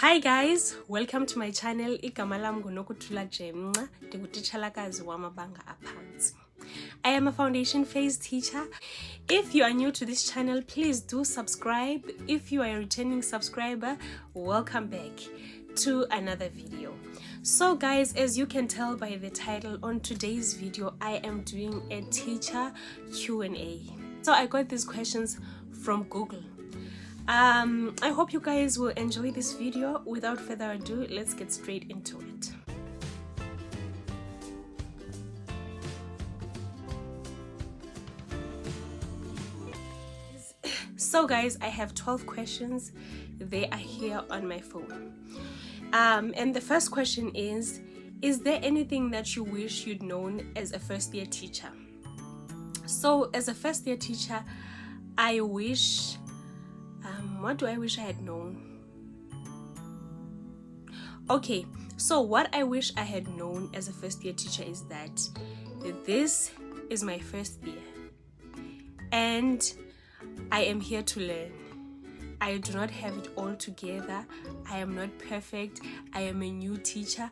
Hi guys, welcome to my channel. Igama lam nguNokuthula Jemnca, ndingutitshalakazi wamabanga aphansi. I am a foundation phase teacher. If you are new to this channel, please do subscribe. If you are a returning subscriber, welcome back to another video. So guys, as you can tell by the title, on today's video I am doing a teacher Q&A. So I got these questions from Google. I hope you guys will enjoy this video. Without further ado, let's get straight into it. So guys, I have 12 questions. They are here on my phone. And the first question is there anything that you wish you'd known as a first year teacher? So as a first year teacher, I wish what do I wish I had known? Okay, so what I wish I had known as a first year teacher is that this is my first year and I am here to learn. I do not have it all together. I am not perfect. I am a new teacher.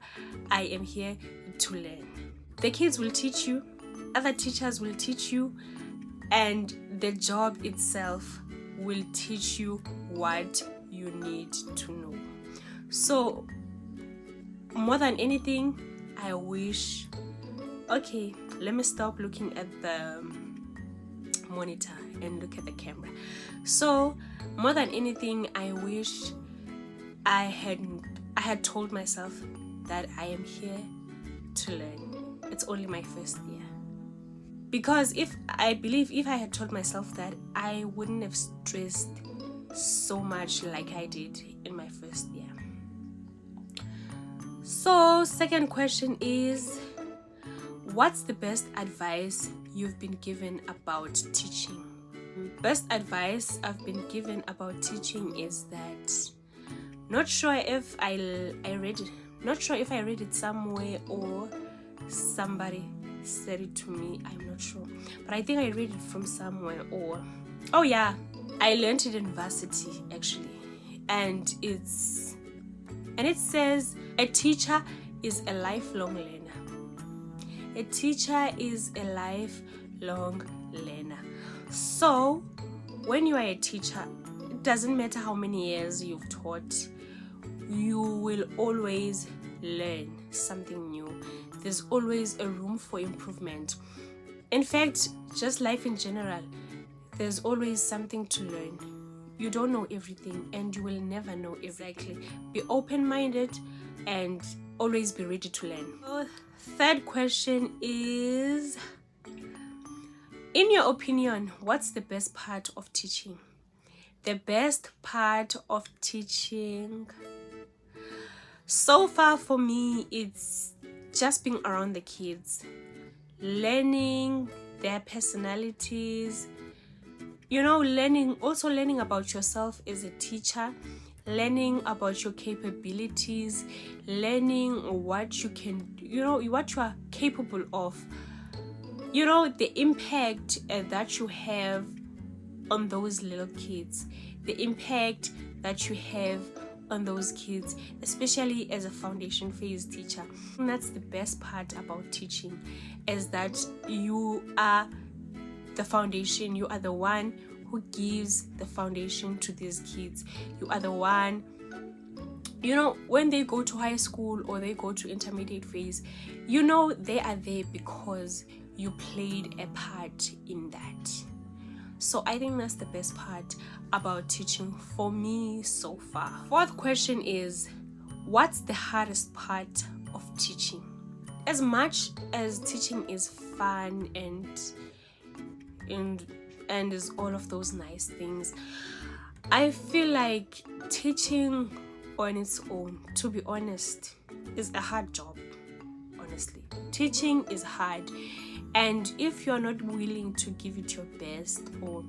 I am here to learn. The kids will teach you, other teachers will teach you, and the job itself will teach you what you need to know. So more than anything, I wish, okay, let me stop looking at the monitor and look at the camera. So more than anything, I wish I had told myself that I am here to learn. It's only my first year. Because I believe if I had told myself that, I wouldn't have stressed so much like I did in my first year. So second question is, what's the best advice you've been given about teaching? Best advice I've been given about teaching is that, not sure if I read it somewhere or somebody said it to me, I'm not sure, but I think I read it from somewhere. Or oh yeah, I learned it in varsity actually, and it says a teacher is a lifelong learner. A teacher is a lifelong learner. So when you are a teacher, it doesn't matter how many years you've taught, you will always learn something new. There's always a room for improvement. In fact, just life in general, there's always something to learn. You don't know everything and you will never know exactly. Be open-minded and always be ready to learn. So, third question is, in your opinion, what's the best part of teaching? The best part of teaching so far for me, it's just being around the kids, learning their personalities, learning about yourself as a teacher, learning about your capabilities, learning what you can, what you are capable of, the impact that you have on those little kids, the impact that you have on those kids, especially as a foundation phase teacher. And that's the best part about teaching, is that you are the foundation. You are the one who gives the foundation to these kids. You are the one, when they go to high school or they go to intermediate phase, they are there because you played a part in that. So I think that's the best part about teaching for me so far. Fourth question is, what's the hardest part of teaching? As much as teaching is fun and is all of those nice things, I feel like teaching on its own, to be honest, is a hard job. Honestly, teaching is hard. And if you're not willing to give it your best or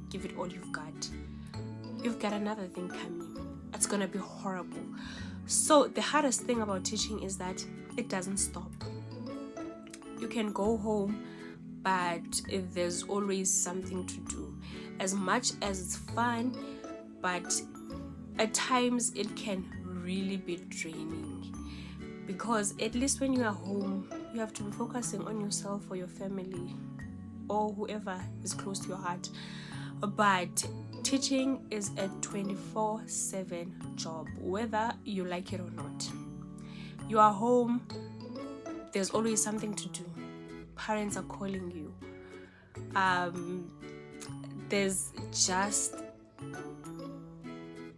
give it all you've got another thing coming. It's gonna be horrible. So the hardest thing about teaching is that it doesn't stop. You can go home, but there's always something to do. As much as it's fun, but at times it can really be draining, because at least when you are home, you have to be focusing on yourself or your family or whoever is close to your heart. But teaching is a 24/7 job, whether you like it or not. You are home, there's always something to do. Parents are calling you. There's just,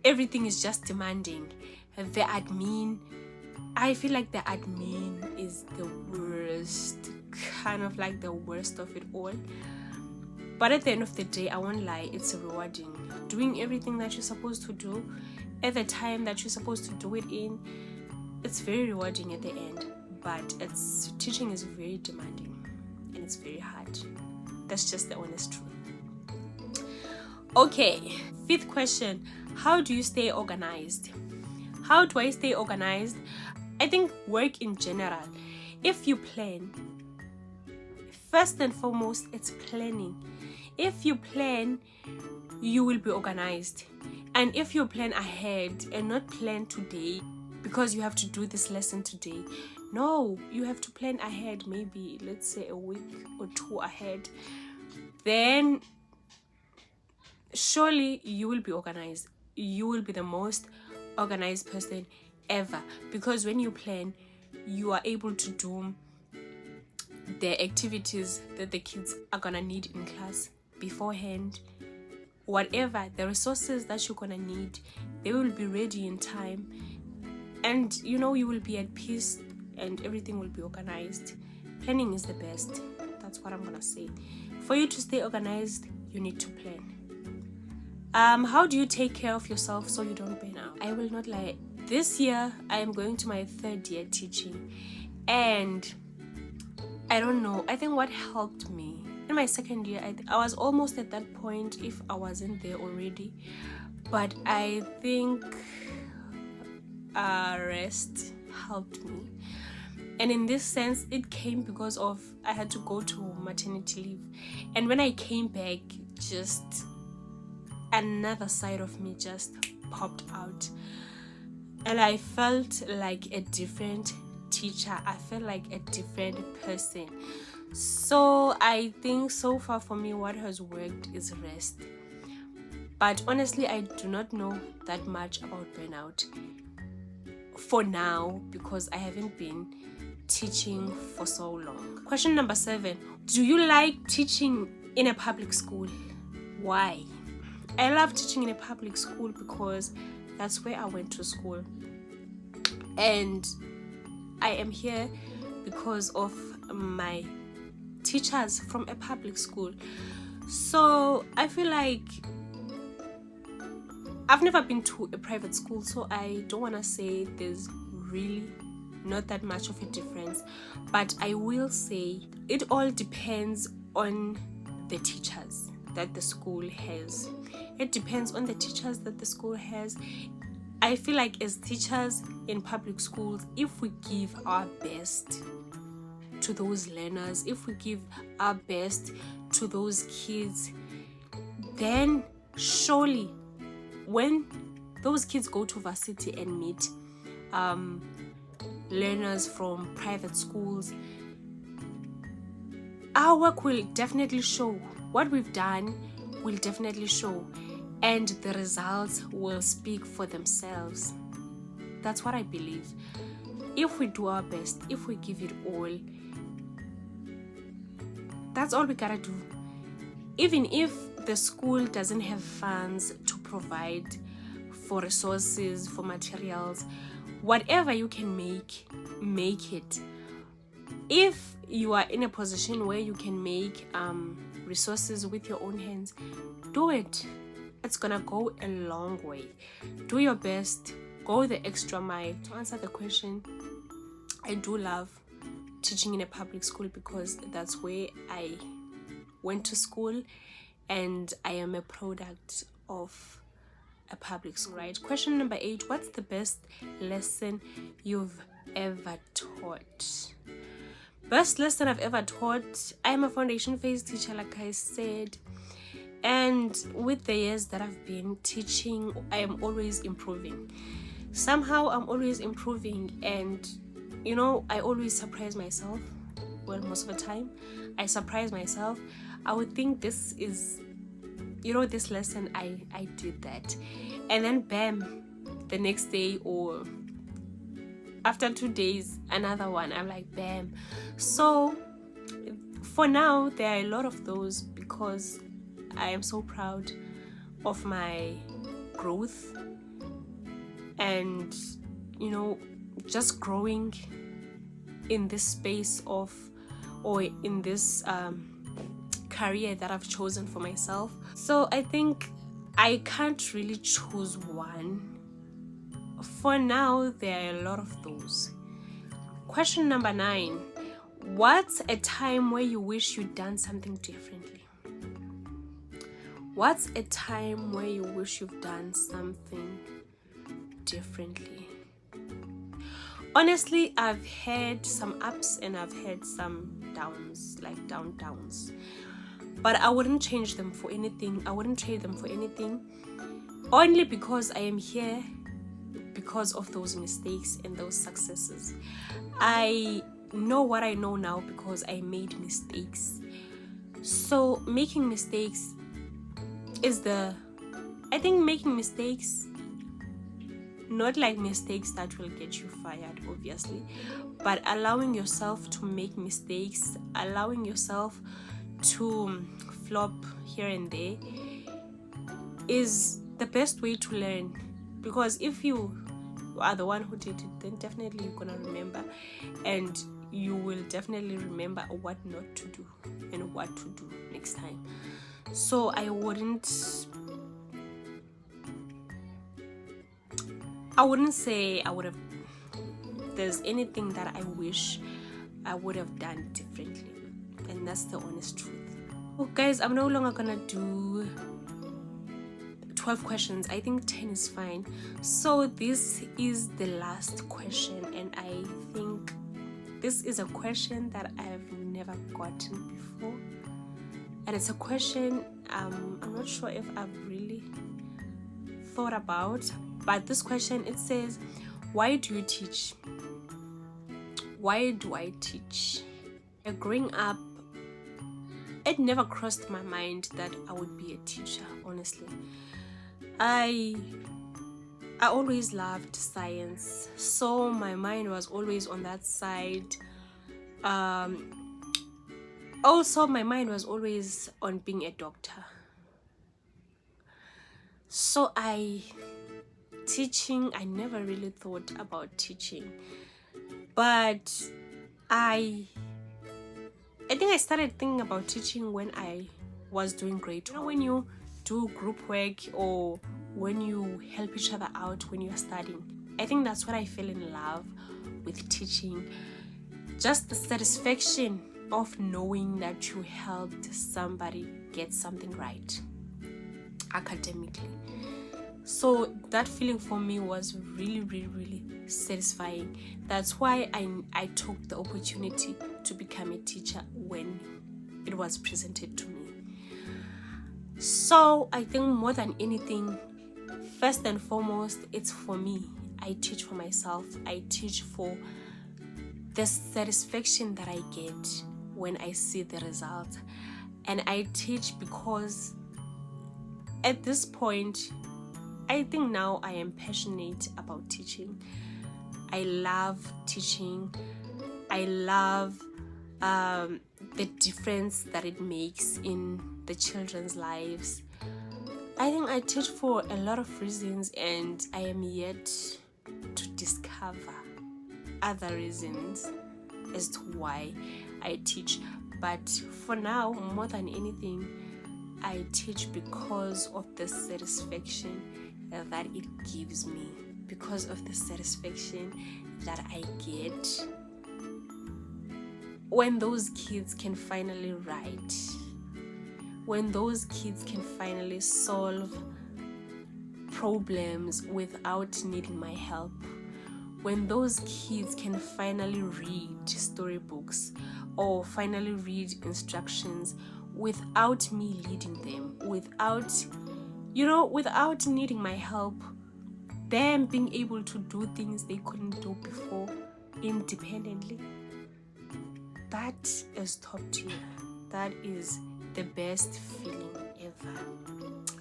everything is just demanding. The admin, I feel like the admin is the worst, kind of like the worst of it all. But at the end of the day, I won't lie, it's rewarding. Doing everything that you're supposed to do at the time that you're supposed to do it in, it's very rewarding at the end. But teaching is very demanding and it's very hard. That's just the honest truth. Okay, 5th question. How do you stay organized? How do I stay organized? I think work in general. If you plan, first and foremost, it's planning. If you plan, you will be organized. And if you plan ahead and not plan today because you have to do this lesson today, no, you have to plan ahead, maybe let's say a week or 2 ahead, then surely you will be organized. You will be the most organized person ever, because when you plan, you are able to do the activities that the kids are gonna need in class beforehand. Whatever the resources that you're gonna need, they will be ready in time, and you will be at peace and everything will be organized. Planning is the best. That's what I'm gonna say. For you to stay organized, you need to plan. How do you take care of yourself so you don't burn out? I will not lie, this year I am going to my 3rd year teaching, and I don't know, I think what helped me in my 2nd year, I was almost at that point if I wasn't there already, but I think rest helped me. And in this sense, it came because of I had to go to maternity leave, and when I came back, just another side of me just popped out, and I felt like a different teacher. I felt like a different person. So I think so far for me, what has worked is rest. But honestly, I do not know that much about burnout for now, because I haven't been teaching for so long. Question number 7. Do you like teaching in a public school? Why? I love teaching in a public school because that's where I went to school, and I am here because of my teachers from a public school. So I feel like I've never been to a private school, so I don't want to say there's really not that much of a difference, but I will say it all depends on the teachers that the school has. It depends on the teachers that the school has. I feel like as teachers in public schools, if we give our best to those learners, if we give our best to those kids, then surely when those kids go to varsity and meet learners from private schools, our work will definitely show. What we've done will definitely show, and the results will speak for themselves. That's what I believe. If we do our best, if we give it all, that's all we gotta do. Even if the school doesn't have funds to provide for resources, for materials, whatever you can make it. If you are in a position where you can make resources with your own hands, do it. It's gonna go a long way. Do your best, go the extra mile. To answer the question, I do love teaching in a public school because that's where I went to school, and I am a product of a public school, right? Question number 8. What's the best lesson you've ever taught? Best lesson I've ever taught, I'm a foundation phase teacher, like I said, and with the years that I've been teaching, I am always improving. somehow I'm always improving, and I always surprise myself. Well, most of the time I surprise myself. I would think this is, this lesson, I did that, and then bam, the next day or after 2 days another one. I'm like, bam. So for now there are a lot of those, because I am so proud of my growth, and just growing in this space of, or in this career that I've chosen for myself. So I think I can't really choose one. For now there are a lot of those. Question number 9: what's a time where you wish you'd done something differently? What's a time where you wish you've done something differently? Honestly, I've had some ups and I've had some downs, like downs. But I wouldn't change them for anything. I wouldn't trade them for anything. Only because I am here because of those mistakes and those successes. I know what I know now because I made mistakes. So making mistakes is I think making mistakes, not like mistakes that will get you fired, obviously, but allowing yourself to make mistakes, allowing yourself to flop here and there is the best way to learn. Because if you are the one who did it, then definitely you're gonna remember, and you will definitely remember what not to do and what to do next time. So I wouldn't say there's anything that I wish I would have done differently, and that's the honest truth. Well, guys, I'm no longer gonna do 12 questions. I think 10 is fine. So this is the last question, and I think this is a question that I've never gotten before, and it's a question I'm not sure if I've really thought about. But this question, it says, why do you teach? Why do I teach? Growing up, it never crossed my mind that I would be a teacher, honestly. I always loved science, so my mind was always on that side. Also, my mind was always on being a doctor. So I never really thought about teaching, but I think I started thinking about teaching when I was doing grade 12. When you do group work or when you help each other out when you are studying, I think that's when I fell in love with teaching. Just the satisfaction of knowing that you helped somebody get something right academically. So that feeling for me was really, really, really satisfying. That's why I took the opportunity to become a teacher when it was presented to me. So I think more than anything, first and foremost, it's for me. I teach for myself. I teach for the satisfaction that I get when I see the result. And I teach because at this point, I think now I am passionate about teaching. I love teaching. I love the difference that it makes in the children's lives. I think I teach for a lot of reasons, and I am yet to discover other reasons as to why I teach. But for now, more than anything, I teach because of the satisfaction that it gives me, because of the satisfaction that I get when those kids can finally write, when those kids can finally solve problems without needing my help, when those kids can finally read storybooks or finally read instructions without me leading them, without needing my help. them being able to do things they couldn't do before independently. That is top tier. That is the best feeling ever.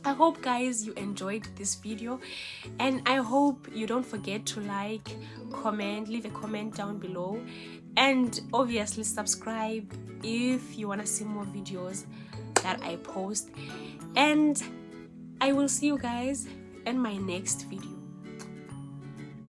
I hope guys you enjoyed this video, and I hope you don't forget to like, comment, leave a comment down below, and obviously subscribe if you want to see more videos that I post. And I will see you guys in my next video.